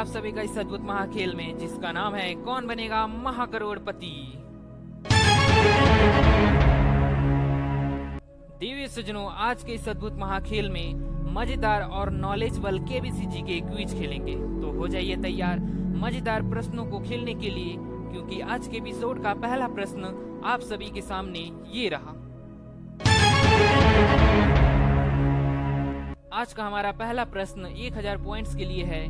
आप सभी का इस अद्भुत महाखेल में, जिसका नाम है कौन बनेगा महाकरोड़पति। देवी सज्जनों, आज के इस अद्भुत महाखेल में मजेदार और नॉलेजेबल केबीसी जी के क्विज खेलेंगे। तो हो जाइए तैयार मजेदार प्रश्नों को खेलने के लिए, क्योंकि आज के एपिसोड का पहला प्रश्न आप सभी के सामने ये रहा। आज का हमारा पहला प्रश्न 1000 पॉइंट्स के लिए है।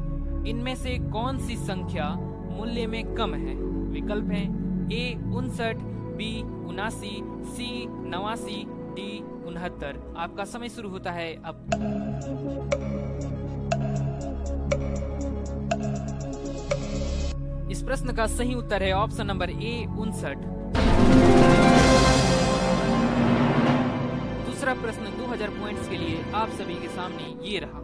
इनमें से कौन सी संख्या मूल्य में कम है? विकल्प हैं ए 59, बी 79, सी 89, डी 69। आपका समय शुरू होता है अब। इस प्रश्न का सही उत्तर है ऑप्शन नंबर ए 59। दूसरा प्रश्न 2000 पॉइंट्स के लिए आप सभी के सामने ये रहा।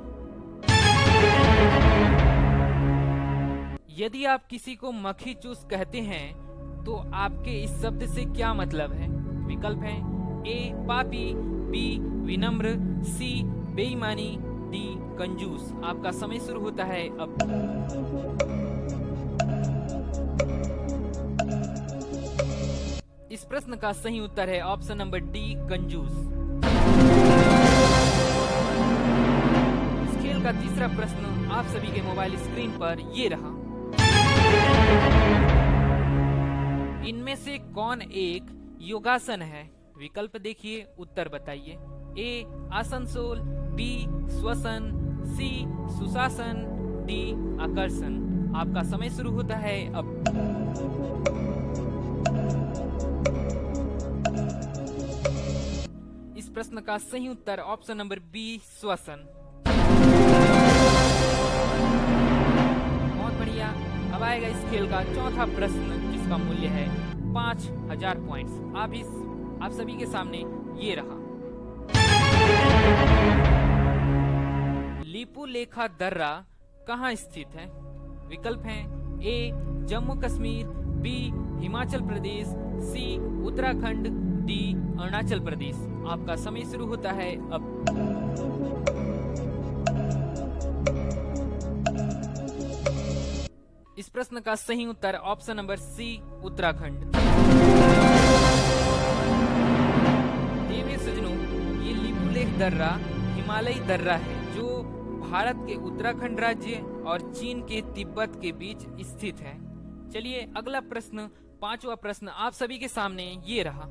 यदि आप किसी को मक्खी चूस कहते हैं तो आपके इस शब्द से क्या मतलब है? विकल्प हैं ए पापी, बी विनम्र, सी बेईमानी, डी कंजूस। आपका समय शुरू होता है अब। इस प्रश्न का सही उत्तर है ऑप्शन नंबर डी कंजूस। इस खेल का तीसरा प्रश्न आप सभी के मोबाइल स्क्रीन पर ये रहा। इनमें से कौन एक योगासन है? विकल्प देखिए, उत्तर बताइए। ए आसनसोल, बी श्वसन, सी सुशासन, डी आकर्षण। आपका समय शुरू होता है अब। इस प्रश्न का सही उत्तर ऑप्शन नंबर बी श्वसन। बहुत बढ़िया। अब आएगा इस खेल का चौथा प्रश्न, जिसका मूल्य है 5000 पॉइंट्स। आप सभी के सामने ये रहा। लिपुलेखा दर्रा कहाँ स्थित है? विकल्प हैं ए जम्मू कश्मीर, बी हिमाचल प्रदेश, सी उत्तराखंड, डी अरुणाचल प्रदेश। आपका समय शुरू होता है अब। इस प्रश्न का सही उत्तर ऑप्शन नंबर सी उत्तराखंड। देवी सज्जनों, ये लिपुलेख दर्रा हिमालयी दर्रा है जो भारत के उत्तराखंड राज्य और चीन के तिब्बत के बीच स्थित है। चलिए अगला प्रश्न, पांचवा प्रश्न आप सभी के सामने ये रहा।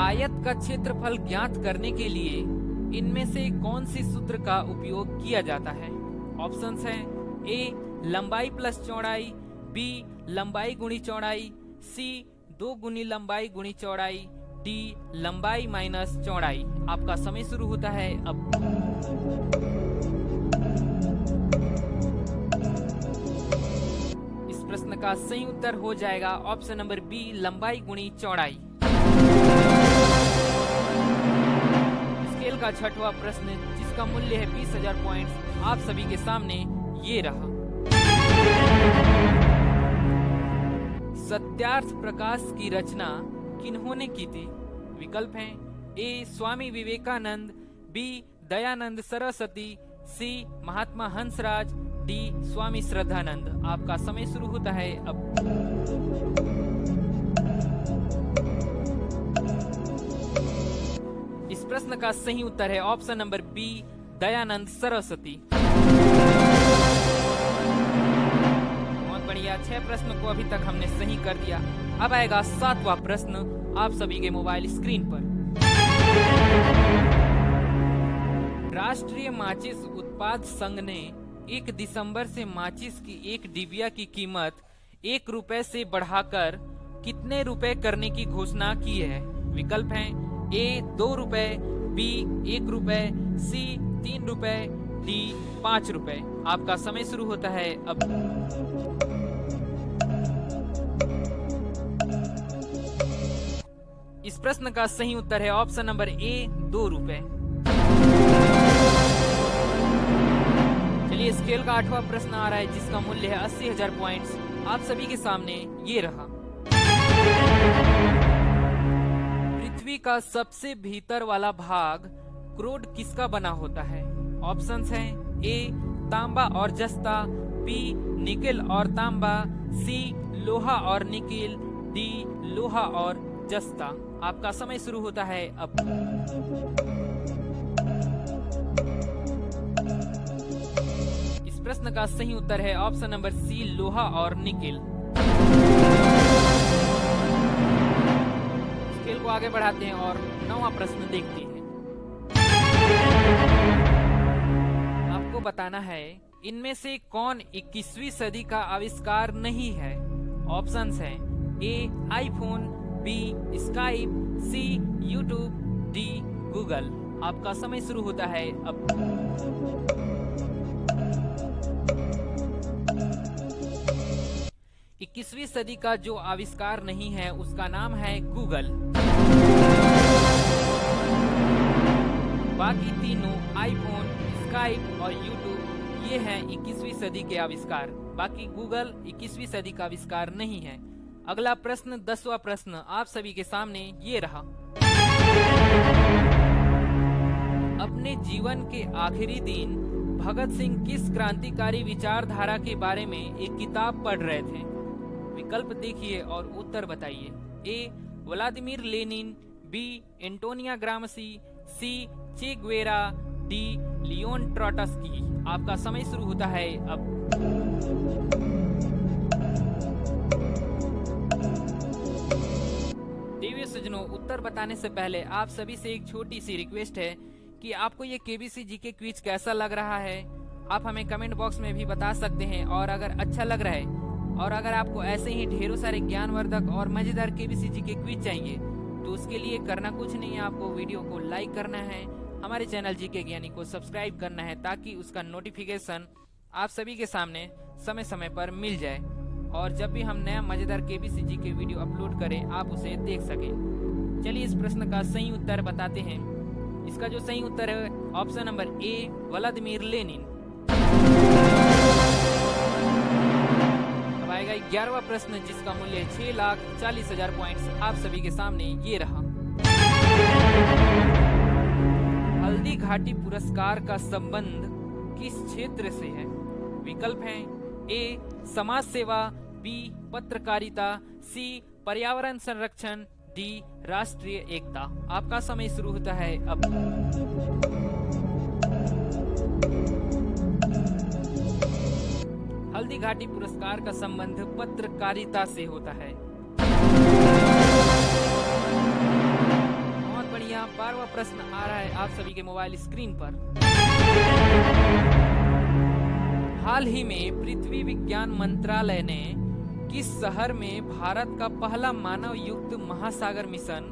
आयत का क्षेत्रफल ज्ञात करने के लिए इनमें से कौन सी सूत्र का उपयोग किया जाता है? ऑप्शंस हैं ए लंबाई प्लस चौड़ाई, बी लंबाई गुणी चौड़ाई, सी 2 गुनी लंबाई गुणी चौड़ाई, डी लंबाई माइनस चौड़ाई। आपका समय शुरू होता है अब। इस प्रश्न का सही उत्तर हो जाएगा ऑप्शन नंबर बी लंबाई गुणी चौड़ाई। इस खेल का छठवां प्रश्न, जिसका मूल्य है 20000 पॉइंट्स, आप सभी के सामने ये रहा। सत्यार्थ प्रकाश की रचना किन्होंने की थी? विकल्प हैं ए स्वामी विवेकानंद, बी दयानंद सरस्वती, सी महात्मा हंसराज, डी स्वामी श्रद्धानंद। आपका समय शुरू होता है अब। इस प्रश्न का सही उत्तर है option number B Dayanand Saraswati. बहुत बढ़िया। 6 प्रश्न को अभी तक हमने सही कर दिया। अब आएगा 7वां प्रश्न आप सभी के मोबाइल स्क्रीन पर। राष्ट्रीय माचिस उत्पाद संघ ने 1 दिसंबर से माचिस की एक डिबिया की कीमत 1 रुपए से बढ़ाकर कितने रुपए करने की घोषणा की है? विकल्प हैं ए 2 रुपए, बी 1 रुपए, सी 3 रुपए, डी 5 रुपए। आपका समय शुरू होता है अब। इस प्रश्न का सही उत्तर है ऑप्शन नंबर ए 2 रुपए। चलिए इस खेल का 8वां प्रश्न आ रहा है, जिसका मूल्य है 80000 पॉइंट्स। आप सभी के सामने ये रहा। पृथ्वी का सबसे भीतर वाला भाग क्रोड किसका बना होता है? ऑप्शंस हैं ए तांबा और जस्ता, बी निकिल और तांबा, सी लोहा और निकिल, डी लोहा और जस्ता। आपका समय शुरू होता है अब। इस प्रश्न का सही उत्तर है ऑप्शन नंबर सी, लोहा और निकिल। खेल को आगे बढ़ाते हैं और 9वां प्रश्न देखते हैं। आपको बताना है इनमें से कौन 21वीं सदी का आविष्कार नहीं है। ऑप्शंस हैं ए आईफोन, बी स्काइप, सी यूट्यूब, डी गूगल। आपका समय शुरू होता है अब। 21वीं सदी का जो आविष्कार नहीं है उसका नाम है गूगल। बाकी तीनों आईफोन, स्काइप और यूट्यूब ये हैं 21वीं सदी के आविष्कार। बाकी गूगल 21वीं सदी का आविष्कार नहीं है। अगला प्रश्न 10वां प्रश्न आप सभी के सामने ये रहा। अपने जीवन के आखिरी दिन भगत सिंह किस क्रांतिकारी विचारधारा के बारे में एक किताब पढ़ रहे थे। विकल्प देखिए और उत्तर बताइए। ए व्लादिमीर लेनिन, बी एंटोनिया ग्रामसी, सी चे गुवेरा, डी लियोन ट्रॉट्स्की। आपका समय शुरू होता है अब। देवी सज्जनों, उत्तर बताने से पहले आप सभी से एक छोटी सी रिक्वेस्ट है कि आपको ये केबीसी जीके क्विज कैसा लग रहा है आप हमें कमेंट बॉक्स में भी बता सकते हैं। और अगर अच्छा लग रहा है और अगर आपको ऐसे ही ढेरों सारे ज्ञानवर्धक और मजेदार केबीसी जीके क्विज चाहिए तो उसके लिए करना कुछ नहीं है, आपको वीडियो को लाइक करना है, हमारे चैनल जीके ज्ञानी को सब्सक्राइब करना है ताकि उसका नोटिफिकेशन आप सभी के सामने समय समय पर मिल जाए और जब भी हम नया मजेदार केबीसी जीके वीडियो अपलोड करें आप उसे देख सकें। चलिए इस प्रश्न का सही उत्तर बताते हैं। इसका जो सही उत्तर है option number A Vladimir Lenin. अब आएगा 11वां प्रश्न जिसका मूल्य 6,40,000 पॉइंट्स आप सभी के सामने ये रहा। हल्दी घाटी पुरस्कार का संबंध किस क्षेत्र से है। विकल्प हैं ए समाज सेवा, बी पत्रकारिता, सी पर्यावरण संरक्षण, डी राष्ट्रीय एकता। आपका समय शुरू होता है अब। हल्दी घाटी पुरस्कार का संबंध पत्रकारिता से होता है। बहुत बढ़िया। 12वां प्रश्न आ रहा है आप सभी के मोबाइल स्क्रीन पर। हाल ही में पृथ्वी विज्ञान मंत्रालय ने किस शहर में भारत का पहला मानव युक्त महासागर मिशन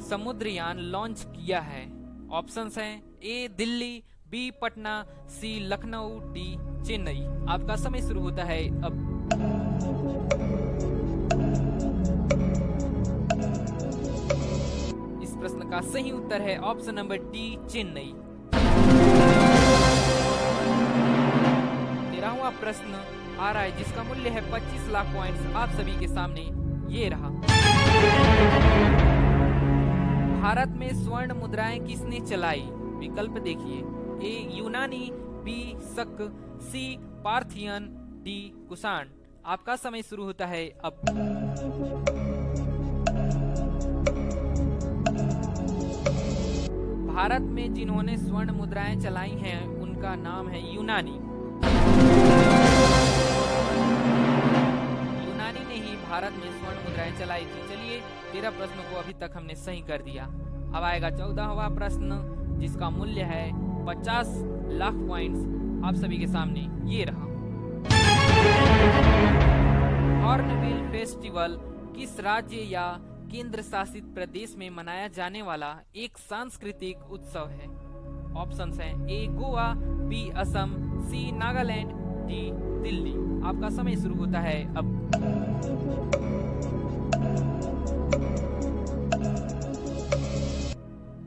समुद्रयान लॉन्च किया है। ऑप्शंस हैं ए दिल्ली, बी पटना, सी लखनऊ, डी चेन्नई। आपका समय शुरू होता है अब। इस प्रश्न का सही उत्तर है ऑप्शन नंबर डी चेन्नई। 13वां प्रश्न आ रहा है जिसका मूल्य है 25 लाख पॉइंट्स आप सभी के सामने ये रहा। भारत में स्वर्ण मुद्राएं किसने चलाई। विकल्प देखिए। ए यूनानी, बी शक, सी पार्थियन, डी कुषाण। आपका समय शुरू होता है अब। भारत में जिन्होंने स्वर्ण मुद्राएं चलाई हैं उनका नाम है यूनानी। यूनानी ने ही भारत में स्वर्ण मुद्राएं चलाई थी। चलिए 13 प्रश्नों को अभी तक हमने सही कर दिया। अब आएगा 14वां प्रश्न जिसका मूल्य है 50 लाख पॉइंट्स आप सभी के सामने ये रहा। हॉर्नबिल फेस्टिवल किस राज्य या केंद्र शासित प्रदेश में मनाया जाने वाला एक सांस्कृतिक उत्सव है। ऑप्शंस हैं ए गोवा, बी असम, सी नागालैंड, डी दिल्ली। आपका समय शुरू होता है अब।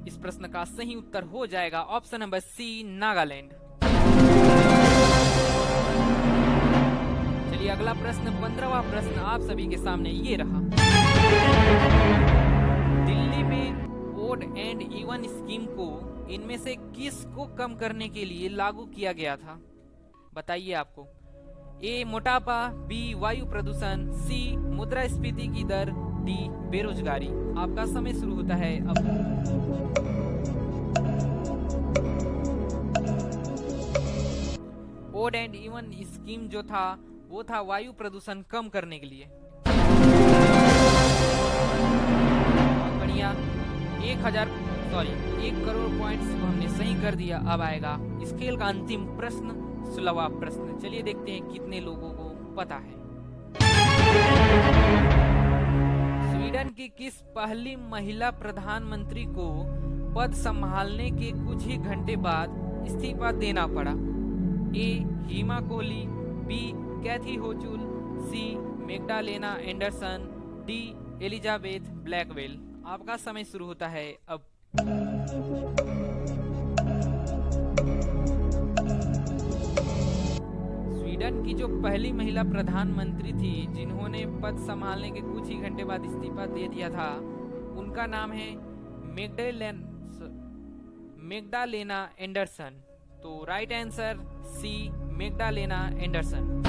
इस प्रश्न का सही उत्तर हो जाएगा ऑप्शन नंबर सी नागालैंड। चलिए अगला प्रश्न 15वां प्रश्न आप सभी के सामने ये रहा। दिल्ली में ओड एंड इवन स्कीम को इनमें से किस को कम करने के लिए लागू किया गया था। बताइए आपको। ए मोटापा, बी वायु प्रदूषण, सी मुद्रास्फीति की दर, डी बेरोजगारी। आपका समय शुरू होता है अब। ओड एंड इवन स्कीम जो था वो था वायु प्रदूषण कम करने के लिए। बढ़िया, 1 करोड़ पॉइंट्स को हमने सही कर दिया। अब आएगा इस खेल का अंतिम प्रश्न, 16वां प्रश्न। चलिए देखते हैं कितने लोगों को पता है। स्वीडन की किस पहली महिला प्रधानमंत्री को पद संभालने के कुछ ही घंटे बाद इस्तीफा देना पड़ा? A Hima Kohli, B Kathy Hochul, C Magdalena Andersson, D Elizabeth Blackwell. आपका समय शुरू होता है अब। स्वीडन की जो पहली महिला प्रधानमंत्री थी जिन्होंने पद संभालने के कुछ ही घंटे बाद इस्तीफा दे दिया था, उनका नाम है मैग्डालेना एंडरसन। तो right answer C Magdalena Anderson.